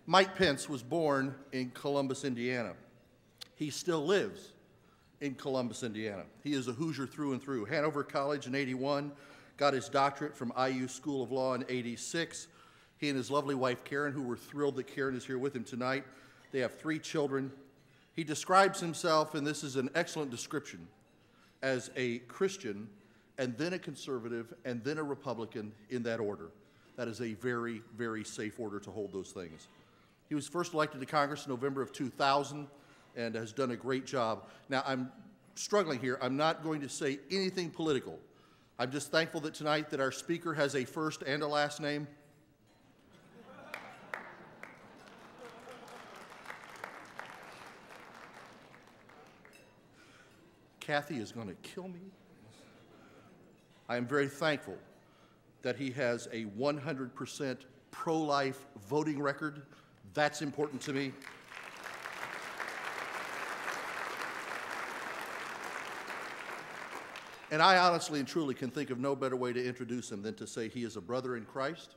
Mike Pence was born in Columbus, Indiana. He still lives in Columbus, Indiana. He is a Hoosier through and through. Hanover College in '81, got his doctorate from IU School of Law in '86. He and his lovely wife, Karen, who we're thrilled that Karen is here with him tonight, they have 3 children. He describes himself, and this is an excellent description, as a Christian, and then a conservative, and then a Republican in that order. That is a very, very safe order to hold those things. He was first elected to Congress in November of 2000 and has done a great job. Now, I'm struggling here. I'm not going to say anything political. I'm just thankful that tonight that our speaker has a first and a last name. Kathy is going to kill me. I am very thankful that he has a 100% pro-life voting record. That's important to me. And I honestly and truly can think of no better way to introduce him than to say he is a brother in Christ.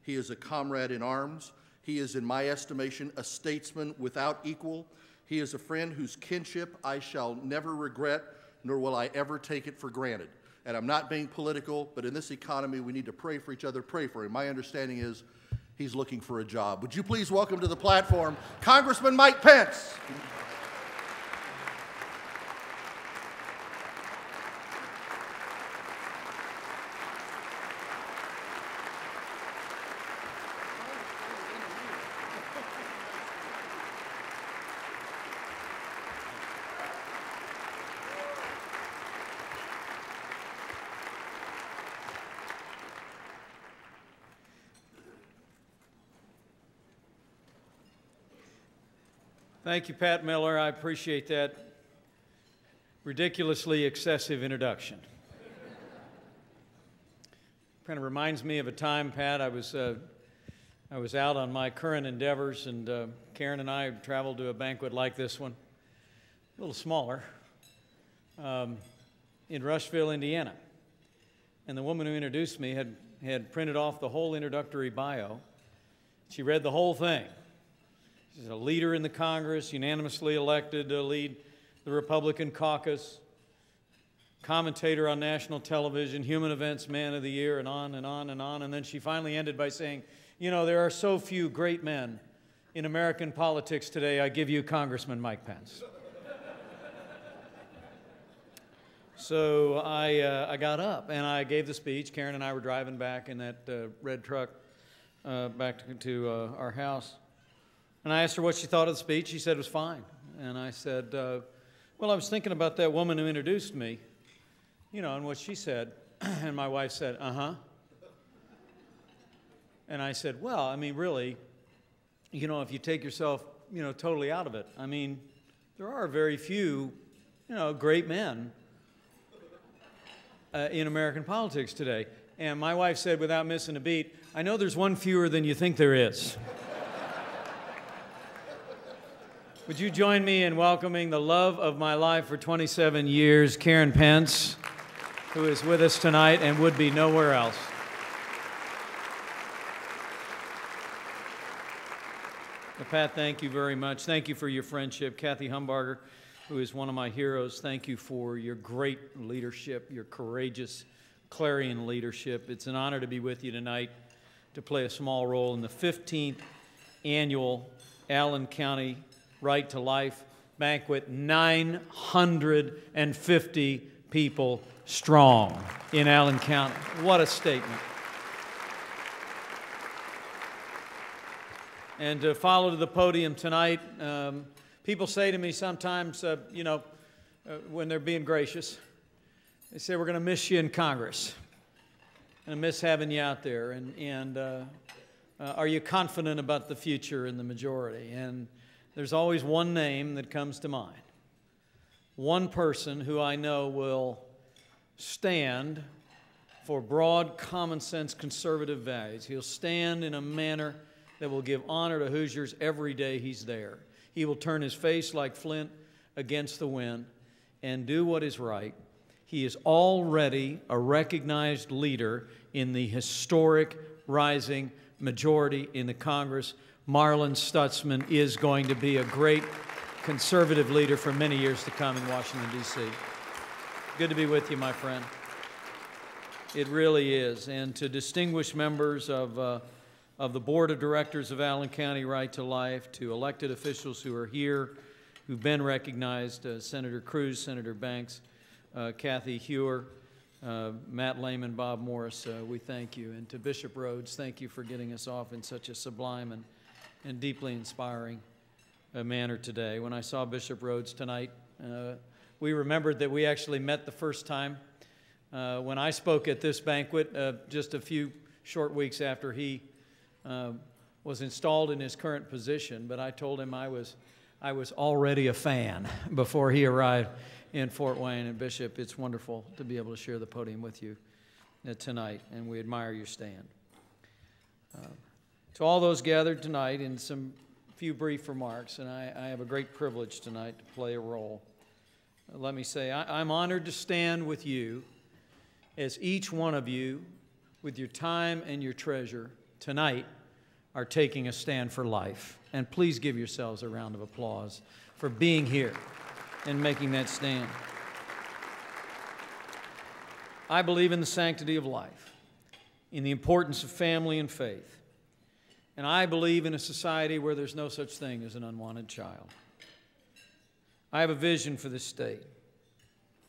He is a comrade in arms. He is, in my estimation, a statesman without equal. He is a friend whose kinship I shall never regret, nor will I ever take it for granted. And I'm not being political, but in this economy, we need to pray for each other, pray for him. My understanding is he's looking for a job. Would you please welcome to the platform Congressman Mike Pence. Thank you, Pat Miller. I appreciate that ridiculously excessive introduction. Kind of reminds me of a time, Pat, I was out on my current endeavors, and Karen and I traveled to a banquet like this one, a little smaller, in Rushville, Indiana. And the woman who introduced me had printed off the whole introductory bio. She read the whole thing. She's a leader in the Congress, unanimously elected to lead the Republican caucus, commentator on national television, Human Events Man of the Year, and on and on and on. And then she finally ended by saying, you know, there are so few great men in American politics today, I give you Congressman Mike Pence. So I got up and I gave the speech. Karen and I were driving back in that red truck back to our house. And I asked her what she thought of the speech. She said it was fine. And I said, well, I was thinking about that woman who introduced me, you know, and what she said. And my wife said, uh-huh. And I said, well, I mean, really, you know, if you take yourself, you know, totally out of it, I mean, there are very few, you know, great men in American politics today. And my wife said, without missing a beat, I know there's one fewer than you think there is. Would you join me in welcoming the love of my life for 27 years, Karen Pence, who is with us tonight and would be nowhere else. Well, Pat, thank you very much. Thank you for your friendship. Kathy Humbarger, who is one of my heroes, thank you for your great leadership, your courageous, clarion leadership. It's an honor to be with you tonight to play a small role in the 15th annual Allen County Right to Life Banquet, 950 people strong in Allen County. What a statement. And to follow to the podium tonight, people say to me sometimes, you know, when they're being gracious, they say, we're going to miss you in Congress. Going to miss having you out there. And are you confident about the future in the majority? And there's always one name that comes to mind. One person who I know will stand for broad, common sense, conservative values. He'll stand in a manner that will give honor to Hoosiers every day he's there. He will turn his face like flint against the wind and do what is right. He is already a recognized leader in the historic rising majority in the Congress. Marlin Stutzman is going to be a great conservative leader for many years to come in Washington, D.C. Good to be with you, my friend. It really is. And to distinguished members of the Board of Directors of Allen County Right to Life, to elected officials who are here, who've been recognized, Senator Cruz, Senator Banks, Kathy Hewer, Matt Lehman, Bob Morris, we thank you. And to Bishop Rhodes, thank you for getting us off in such a sublime and deeply inspiring manner today. When I saw Bishop Rhodes tonight, we remembered that we actually met the first time when I spoke at this banquet just a few short weeks after he was installed in his current position, but I told him I was already a fan before he arrived in Fort Wayne. And Bishop, it's wonderful to be able to share the podium with you tonight, and we admire your stand. To all those gathered tonight, in some few brief remarks, and I have a great privilege tonight to play a role. Let me say, I'm honored to stand with you as each one of you, with your time and your treasure, tonight are taking a stand for life. And please give yourselves a round of applause for being here and making that stand. I believe in the sanctity of life, in the importance of family and faith, and I believe in a society where there's no such thing as an unwanted child. I have a vision for this state,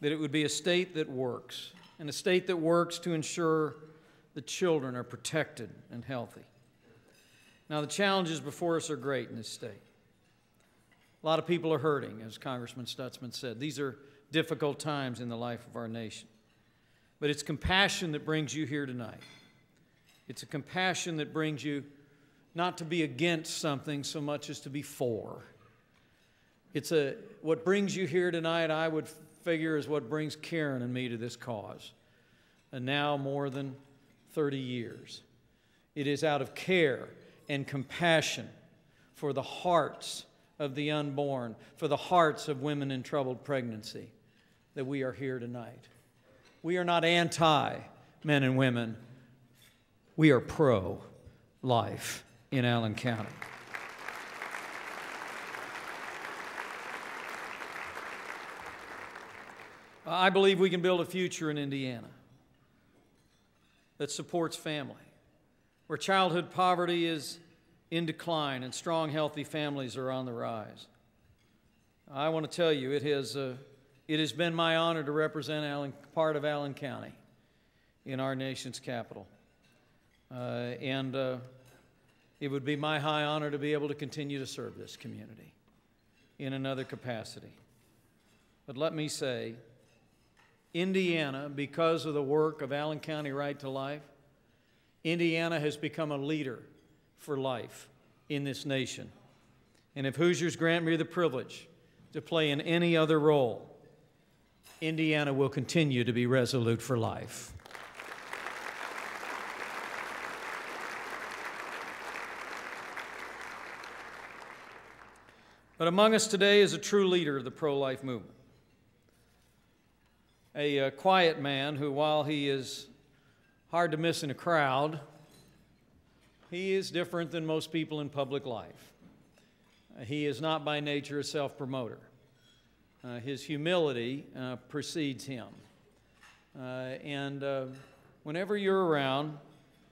that it would be a state that works, and a state that works to ensure the children are protected and healthy. Now, the challenges before us are great in this state. A lot of people are hurting, as Congressman Stutzman said. These are difficult times in the life of our nation. But it's compassion that brings you here tonight. It's a compassion that brings you not to be against something so much as to be for. What brings you here tonight, I would figure, is what brings Karen and me to this cause. And now more than 30 years. It is out of care and compassion for the hearts of the unborn, for the hearts of women in troubled pregnancy, that we are here tonight. We are not anti-men and women. We are pro-life in Allen County. I believe we can build a future in Indiana that supports family, where childhood poverty is in decline and strong, healthy families are on the rise. I want to tell you, it has been my honor to represent part of Allen County in our nation's capital. It would be my high honor to be able to continue to serve this community in another capacity. But let me say, Indiana, because of the work of Allen County Right to Life, Indiana has become a leader for life in this nation. And if Hoosiers grant me the privilege to play in any other role, Indiana will continue to be resolute for life. But among us today is a true leader of the pro-life movement. A quiet man who, while he is hard to miss in a crowd, he is different than most people in public life. He is not by nature a self-promoter. His humility precedes him. Whenever you're around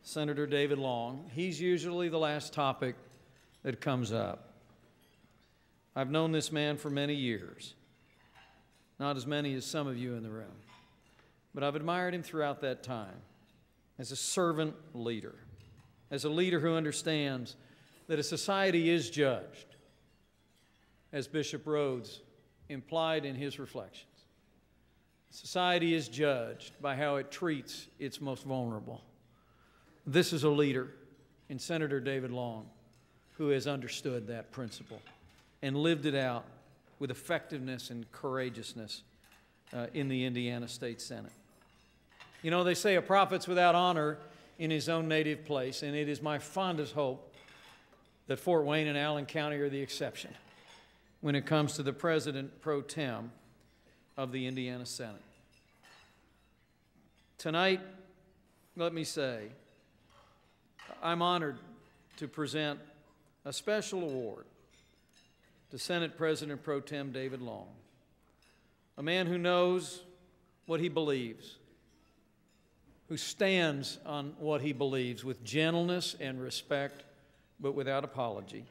Senator David Long, he's usually the last topic that comes up. I've known this man for many years, not as many as some of you in the room, but I've admired him throughout that time as a servant leader, as a leader who understands that a society is judged, as Bishop Rhodes implied in his reflections. Society is judged by how it treats its most vulnerable. This is a leader in Senator David Long who has understood that principle and lived it out with effectiveness and courageousness in the Indiana State Senate. You know, they say a prophet's without honor in his own native place, and it is my fondest hope that Fort Wayne and Allen County are the exception when it comes to the President pro tem of the Indiana Senate. Tonight, let me say, I'm honored to present a special award to Senate President Pro Tem David Long, a man who knows what he believes, who stands on what he believes with gentleness and respect, but without apology.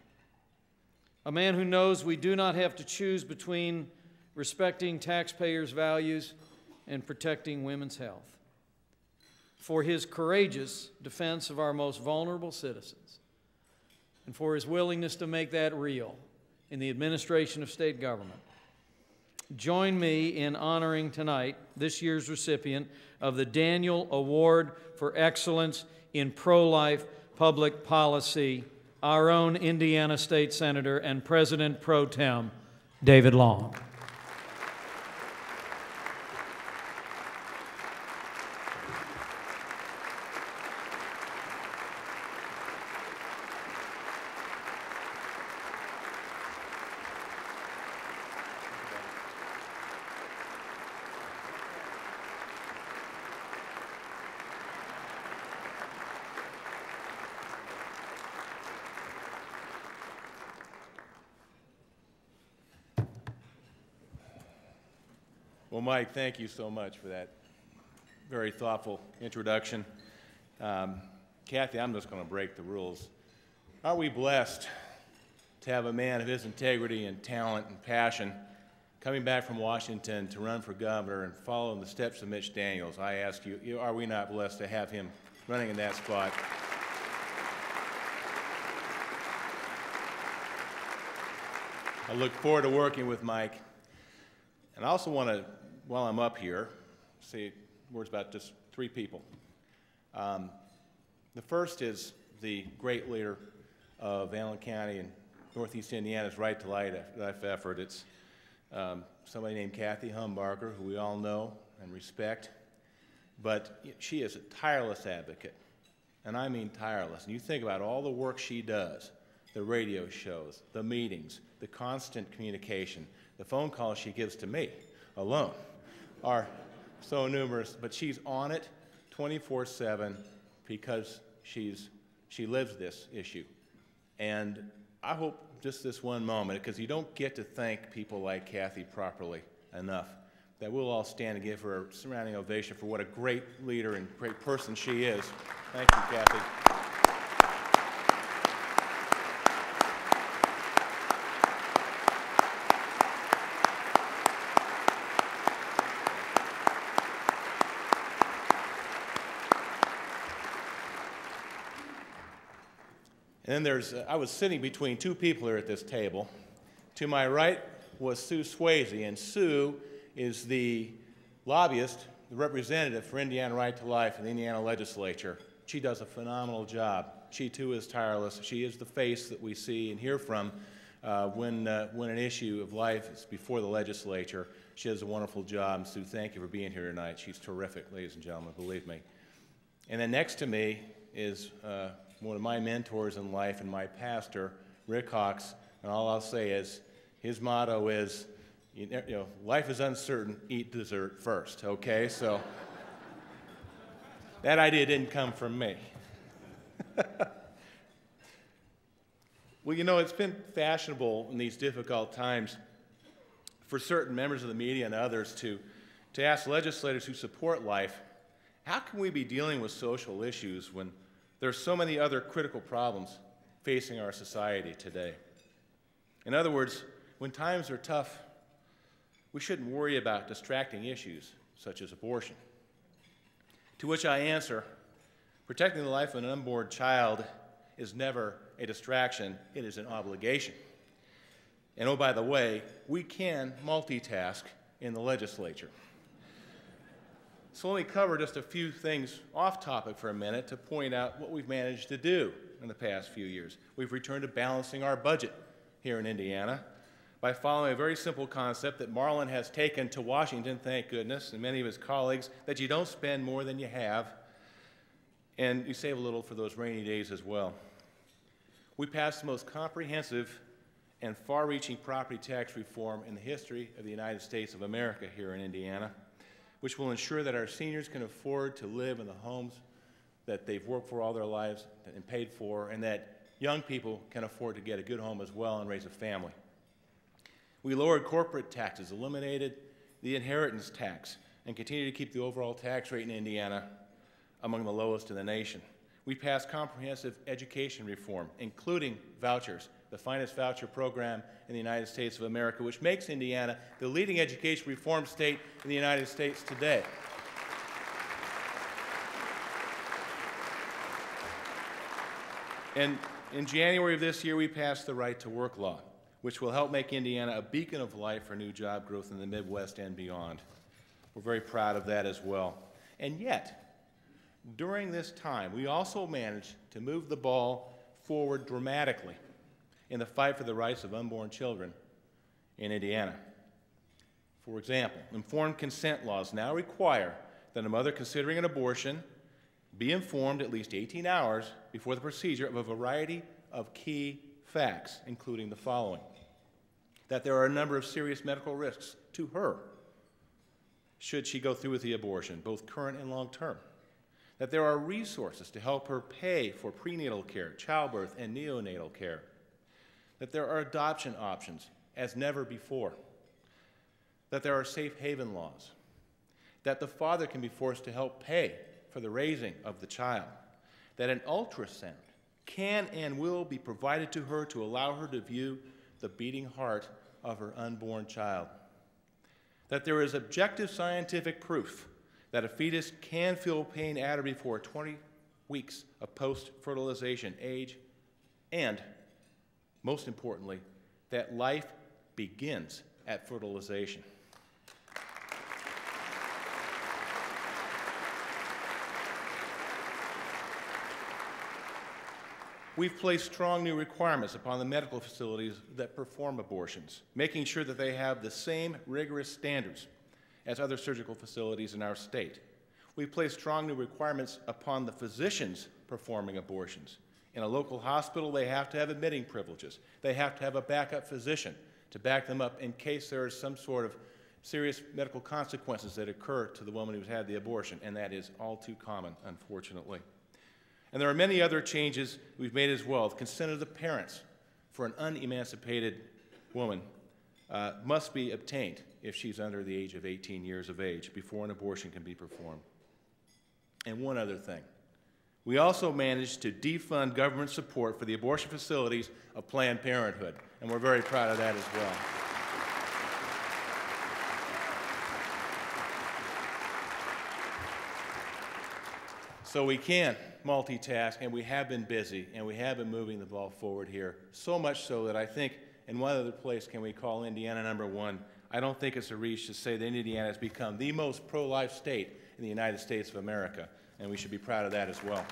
A man who knows we do not have to choose between respecting taxpayers' values and protecting women's health. For his courageous defense of our most vulnerable citizens, and for his willingness to make that real in the administration of state government. Join me in honoring tonight this year's recipient of the Daniel Award for Excellence in Pro-Life Public Policy, our own Indiana State Senator and President Pro Tem, David Long. Well, Mike, thank you so much for that very thoughtful introduction. Kathy, I'm just going to break the rules. Aren't we blessed to have a man of his integrity and talent and passion coming back from Washington to run for governor and follow in the steps of Mitch Daniels? I ask you, are we not blessed to have him running in that spot? I look forward to working with Mike. And I also want to, while I'm up here, say words about just three people. The first is the great leader of Allen County and Northeast Indiana's Right to Life effort. It's somebody named Kathy Humbarger, who we all know and respect. But she is a tireless advocate, and I mean tireless. And you think about all the work she does, the radio shows, the meetings, the constant communication, the phone calls she gives to me alone are so numerous, but she's on it 24/7 because she lives this issue. And I hope just this one moment, because you don't get to thank people like Kathy properly enough, that we'll all stand and give her a surrounding ovation for what a great leader and great person she is. Thank you, Kathy. And then I was sitting between two people here at this table. To my right was Sue Swayze, and Sue is the lobbyist, the representative for Indiana Right to Life in the Indiana legislature. She does a phenomenal job. She too is tireless. She is the face that we see and hear from when an issue of life is before the legislature. She does a wonderful job. Sue, thank you for being here tonight. She's terrific, ladies and gentlemen, believe me. And then next to me is one of my mentors in life and my pastor, Rick Hawks, and all I'll say is his motto is, life is uncertain, eat dessert first, okay? So that idea didn't come from me. Well, it's been fashionable in these difficult times for certain members of the media and others to ask legislators who support life, how can we be dealing with social issues when there are so many other critical problems facing our society today? In other words, when times are tough, we shouldn't worry about distracting issues such as abortion. To which I answer, protecting the life of an unborn child is never a distraction, it is an obligation. And oh, by the way, we can multitask in the legislature. So let me cover just a few things off topic for a minute to point out what we've managed to do in the past few years. We've returned to balancing our budget here in Indiana by following a very simple concept that Marlin has taken to Washington, thank goodness, and many of his colleagues, that you don't spend more than you have, and you save a little for those rainy days as well. We passed the most comprehensive and far-reaching property tax reform in the history of the United States of America here in Indiana, which will ensure that our seniors can afford to live in the homes that they've worked for all their lives and paid for, and that young people can afford to get a good home as well and raise a family. We lowered corporate taxes, eliminated the inheritance tax, and continue to keep the overall tax rate in Indiana among the lowest in the nation. We passed comprehensive education reform, including vouchers, the finest voucher program in the United States of America, which makes Indiana the leading education reform state in the United States today. And in January of this year, we passed the Right to Work law, which will help make Indiana a beacon of light for new job growth in the Midwest and beyond. We're very proud of that as well. And yet, during this time, we also managed to move the ball forward dramatically in the fight for the rights of unborn children in Indiana. For example, informed consent laws now require that a mother considering an abortion be informed at least 18 hours before the procedure of a variety of key facts, including the following: that there are a number of serious medical risks to her should she go through with the abortion, both current and long-term; that there are resources to help her pay for prenatal care, childbirth, and neonatal care; that there are adoption options as never before; that there are safe haven laws; that the father can be forced to help pay for the raising of the child; that an ultrasound can and will be provided to her to allow her to view the beating heart of her unborn child; that there is objective scientific proof that a fetus can feel pain at or before 20 weeks of post-fertilization age; and, most importantly, that life begins at fertilization. We've placed strong new requirements upon the medical facilities that perform abortions, making sure that they have the same rigorous standards as other surgical facilities in our state. We've placed strong new requirements upon the physicians performing abortions. In a local hospital, they have to have admitting privileges. They have to have a backup physician to back them up in case there is some sort of serious medical consequences that occur to the woman who's had the abortion, and that is all too common, unfortunately. And there are many other changes we've made as well. The consent of the parents for an unemancipated woman must be obtained if she's under the age of 18 years of age before an abortion can be performed. And one other thing. We also managed to defund government support for the abortion facilities of Planned Parenthood, and we're very proud of that as well. So we can multitask, and we have been busy, and we have been moving the ball forward here, so much so that I think in one other place can we call Indiana #1. I don't think it's a reach to say that Indiana has become the most pro-life state in the United States of America, and we should be proud of that as well.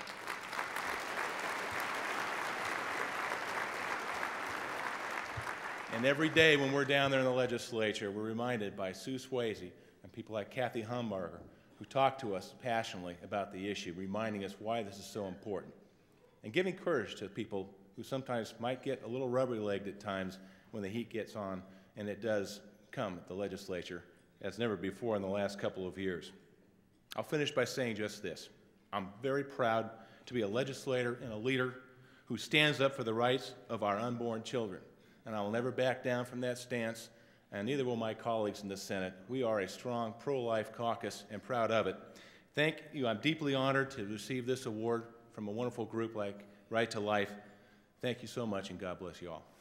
And every day when we're down there in the legislature, we're reminded by Sue Swayze and people like Kathy Humbarger, who talk to us passionately about the issue, reminding us why this is so important, and giving courage to people who sometimes might get a little rubbery-legged at times when the heat gets on, and it does come at the legislature as never before in the last couple of years. I'll finish by saying just this. I'm very proud to be a legislator and a leader who stands up for the rights of our unborn children, and I will never back down from that stance, and neither will my colleagues in the Senate. We are a strong pro-life caucus and proud of it. Thank you. I'm deeply honored to receive this award from a wonderful group like Right to Life. Thank you so much, and God bless you all.